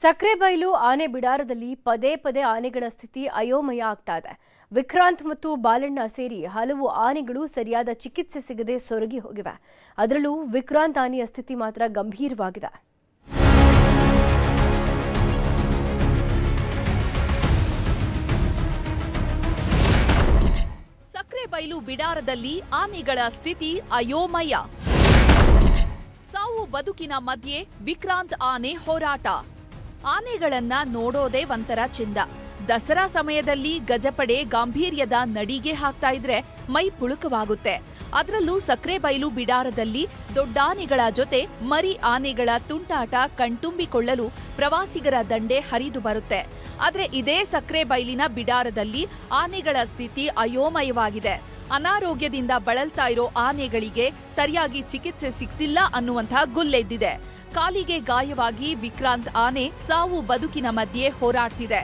ಸಕ್ರೆಬೈಲು ಆನೆ ಬಿಡಾರದಲ್ಲಿ ಪದೇ ಪದೇ ಆನೆಗಳ ಸ್ಥಿತಿ ಅಯೋಮಯ ಆಗ್ತಾ ಇದೆ. ವಿಕ್ರಾಂತ್ ಮತ್ತು ಬಾಲಣ್ಣ ಸೇರಿ ಹಲವು ಆನೆಗಳು ಸರಿಯಾದ ಚಿಕಿತ್ಸೆ ಸಿಗದೆ ಸೊರಗಿ ಹೋಗಿವೆ. ಅದರಲ್ಲೂ ವಿಕ್ರಾಂತ್ ಆನೆಯ ಸ್ಥಿತಿ ಮಾತ್ರ ಗಂಭೀರವಾಗಿದೆ. ಸಕ್ರೆಬೈಲು ಬಿಡಾರದಲ್ಲಿ ಆನೆಗಳ ಸ್ಥಿತಿ ಅಯೋಮಯ. ಸಾವು ಬದುಕಿನ ಮಧ್ಯೆ ವಿಕ್ರಾಂತ್ ಆನೆ ಹೋರಾಟ. ಆನೆಗಳನ್ನ ನೋಡೋದೇ ಒಂಥರ ಚೆಂದ. ದಸರಾ ಸಮಯದಲ್ಲಿ ಗಜಪಡೆ ಗಾಂಭೀರ್ಯದ ನಡಿಗೆ ಹಾಕ್ತಾ ಇದ್ರೆ ಮೈ ಪುಳುಕವಾಗುತ್ತೆ. ಅದರಲ್ಲೂ ಸಕ್ರೆಬೈಲು ಬಿಡಾರದಲ್ಲಿ ದೊಡ್ಡಾನೆಗಳ ಜೊತೆ ಮರಿ ಆನೆಗಳ ತುಂಟಾಟ ಕಣ್ತುಂಬಿಕೊಳ್ಳಲು ಪ್ರವಾಸಿಗರ ದಂಡೆ ಹರಿದು ಬರುತ್ತೆ. ಆದ್ರೆ ಇದೇ ಸಕ್ರೆಬೈಲಿನ ಬಿಡಾರದಲ್ಲಿ ಆನೆಗಳ ಸ್ಥಿತಿ ಅಯೋಮಯವಾಗಿದೆ. ಅನಾರೋಗ್ಯದಿಂದ ಬಳಲ್ತಾ ಇರೋ ಆನೆಗಳಿಗೆ ಸರಿಯಾಗಿ ಚಿಕಿತ್ಸೆ ಸಿಗ್ತಿಲ್ಲ ಅನ್ನುವಂತಹ ಗುಲ್ಲೆದ್ದಿದೆ. ಕಾಲಿಗೆ ಗಾಯವಾಗಿ ವಿಕ್ರಾಂತ್ ಆನೆ ಸಾವು ಬದುಕಿನ ಮಧ್ಯೆ ಹೋರಾಡ್ತಿದೆ.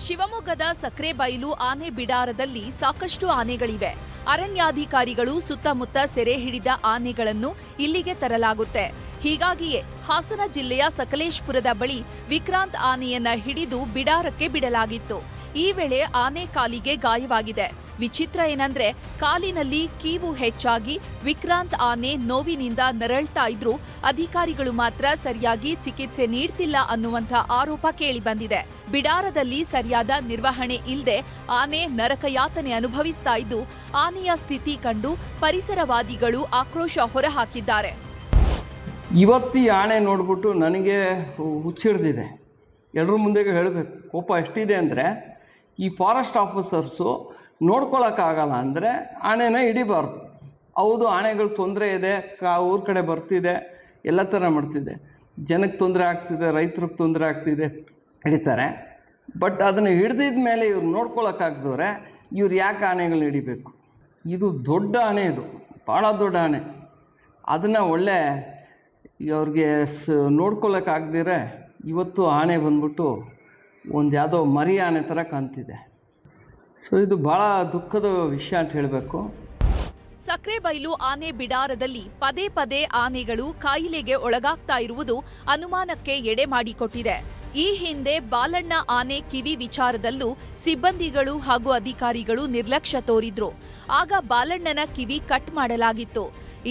ಶಿವಮೊಗ್ಗದ ಸಕ್ರೆಬೈಲು ಆನೆ ಬಿಡಾರದಲ್ಲಿ ಸಾಕಷ್ಟು ಆನೆಗಳಿವೆ. ಅರಣ್ಯಾಧಿಕಾರಿಗಳು ಸುತ್ತಮುತ್ತ ಸೆರೆ ಹಿಡಿದ ಆನೆಗಳನ್ನು ಇಲ್ಲಿಗೆ ತರಲಾಗುತ್ತೆ. ಹೀಗಾಗಿಯೇ ಹಾಸನ ಜಿಲ್ಲೆಯ ಸಕಲೇಶಪುರದ ಬಳಿ ವಿಕ್ರಾಂತ್ ಆನೆಯನ್ನ ಹಿಡಿದು ಬಿಡಾರಕ್ಕೆ ಬಿಡಲಾಗಿತ್ತು. ಈ ವೇಳೆ ಆನೆ ಕಾಲಿಗೆ ಗಾಯವಾಗಿದೆ. ವಿಚಿತ್ರ ಏನಂದ್ರೆ ಕಾಲಿನಲ್ಲಿ ಕೀವು ಹೆಚ್ಚಾಗಿ ವಿಕ್ರಾಂತ್ ಆನೆ ನೋವಿನಿಂದ ನರಳ್ತಾ ಇದ್ರೂ ಅಧಿಕಾರಿಗಳು ಮಾತ್ರ ಸರಿಯಾಗಿ ಚಿಕಿತ್ಸೆ ನೀಡ್ತಿಲ್ಲ ಅನ್ನುವಂಥ ಆರೋಪ ಕೇಳಿಬಂದಿದೆ. ಬಿಡಾರದಲ್ಲಿ ಸರಿಯಾದ ನಿರ್ವಹಣೆ ಇಲ್ಲದೆ ಆನೆ ನರಕಯಾತನೆ ಅನುಭವಿಸ್ತಾ ಇದ್ದು ಆನೆಯ ಸ್ಥಿತಿ ಕಂಡು ಪರಿಸರವಾದಿಗಳು ಆಕ್ರೋಶ ಹೊರಹಾಕಿದ್ದಾರೆ. ಇವತ್ತು ಈ ಆನೆ ನೋಡ್ಬಿಟ್ಟು ನನಗೆ ಹುಚ್ಚಿಡ್ದಿದೆ. ಎಲ್ಲರ ಮುಂದೆಗೆ ಹೇಳಬೇಕು, ಕೋಪ ಎಷ್ಟಿದೆ ಅಂದರೆ ಈ ಫಾರೆಸ್ಟ್ ಆಫೀಸರ್ಸು ನೋಡ್ಕೊಳ್ಳೋಕ್ಕಾಗಲ್ಲ ಅಂದರೆ ಆನೆನ ಹಿಡಿಬಾರ್ದು. ಹೌದು, ಆನೆಗಳು ತೊಂದರೆ ಇದೆ, ಊರ ಕಡೆ ಬರ್ತಿದೆ, ಎಲ್ಲ ಥರ ಮಾಡ್ತಿದೆ, ಜನಕ್ಕೆ ತೊಂದರೆ ಆಗ್ತಿದೆ, ರೈತರಿಗೆ ತೊಂದರೆ ಆಗ್ತಿದೆ, ಹಿಡಿತಾರೆ. ಬಟ್ ಅದನ್ನು ಹಿಡ್ದಿದ ಮೇಲೆ ಇವ್ರು ನೋಡ್ಕೊಳ್ಳೋಕ್ಕಾಗ್ದವ್ರೆ ಇವ್ರು ಯಾಕೆ ಆನೆಗಳನ್ನ ಹಿಡಿಬೇಕು? ಇದು ದೊಡ್ಡ ಆನೆ, ಇದು ಭಾಳ ದೊಡ್ಡ ಆನೆ. ಅದನ್ನು ಒಳ್ಳೆ ಅವ್ರಿಗೆ ನೋಡ್ಕೊಳ್ಳೋಕ್ಕಾಗ್ದಿರೆ ಇವತ್ತು ಆನೆ ಬಂದ್ಬಿಟ್ಟು ಒಂದು ಯಾವುದೋ ಮರಿ ಆನೆ ಥರ ಕಾಣ್ತಿದೆ. ಸೊ ಇದು ಭಾಳ ದುಃಖದ ವಿಷಯ ಅಂತ ಹೇಳಬೇಕು. ಸಕ್ರೆಬೈಲು ಆನೆ ಬಿಡಾರದಲ್ಲಿ ಪದೇ ಪದೇ ಆನೆಗಳು ಕಾಯಿಲೆಗೆ ಒಳಗಾಗ್ತಾ ಇರುವುದು ಅನುಮಾನಕ್ಕೆ ಎಡೆ ಮಾಡಿಕೊಟ್ಟಿದೆ. ಈ ಹಿಂದೆ ಬಾಲಣ್ಣ ಆನೆ ಕಿವಿ ವಿಚಾರದಲ್ಲೂ ಸಿಬ್ಬಂದಿಗಳು ಹಾಗೂ ಅಧಿಕಾರಿಗಳು ನಿರ್ಲಕ್ಷ್ಯ ತೋರಿದ್ರು. ಆಗ ಬಾಲಣ್ಣನ ಕಿವಿ ಕಟ್ ಮಾಡಲಾಗಿತ್ತು.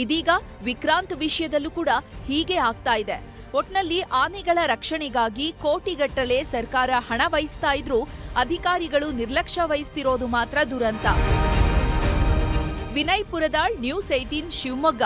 ಇದೀಗ ವಿಕ್ರಾಂತ್ ವಿಷಯದಲ್ಲೂ ಕೂಡ ಹೀಗೆ ಆಗ್ತಾ ಇದೆ. ಒಟ್ನಲ್ಲಿ ಆನೆಗಳ ರಕ್ಷಣೆಗಾಗಿ ಕೋಟಿಗಟ್ಟಲೆ ಸರ್ಕಾರ ಹಣ ವಹಿಸ್ತಾ ಇದ್ರೂ ಅಧಿಕಾರಿಗಳು ನಿರ್ಲಕ್ಷ್ಯ ವಹಿಸ್ತಿರೋದು ಮಾತ್ರ ದುರಂತ. ವಿನಯ್ ಪುರದಾಳ್, ನ್ಯೂಸ್ 18 ಶಿವಮೊಗ್ಗ.